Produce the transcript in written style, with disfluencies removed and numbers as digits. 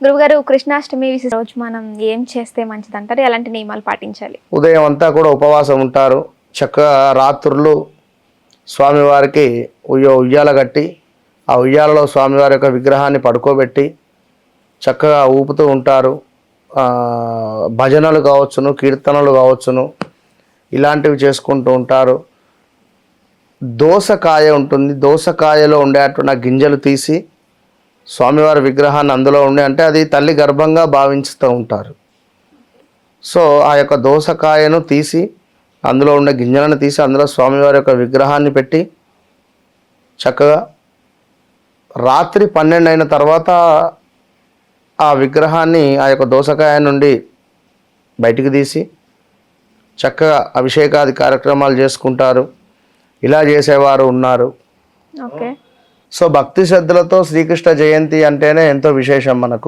గురువుగారు, కృష్ణాష్టమి రోజు మనం ఏం చేస్తే మంచిదంటారు? ఎలాంటి నియమాలు పాటించాలి? ఉదయం అంతా కూడా ఉపవాసం ఉంటారు. చక్కగా రాత్రుళ్ళు స్వామివారికి ఉయ్యాల కట్టి ఆ ఉయ్యాలలో స్వామివారి యొక్క విగ్రహాన్ని పడుకోబెట్టి చక్కగా ఊపుతూ ఉంటారు. భజనలు కావచ్చును, కీర్తనలు కావచ్చును, ఇలాంటివి చేసుకుంటూ ఉంటారు. దోసకాయ ఉంటుంది, దోసకాయలో ఉండేటువంటి గింజలు తీసి స్వామివారి విగ్రహాన్ని అందులో ఉండే, అంటే అది తల్లి గర్భంగా భావించుతూ ఉంటారు. సో ఆ యొక్క దోసకాయను తీసి అందులో ఉన్న గింజలను తీసి అందులో స్వామివారి యొక్క విగ్రహాన్ని పెట్టి చక్కగా రాత్రి 12 అయిన తర్వాత ఆ విగ్రహాన్ని ఆ యొక్క దోసకాయ నుండి బయటికి తీసి చక్కగా అభిషేకాది కార్యక్రమాలు చేసుకుంటారు. ఇలా చేసేవారు ఉన్నారు. ఓకే. సో భక్తి శ్రద్ధలతో శ్రీకృష్ణ జయంతి అంటేనే ఎంతో విశేషం మనకు.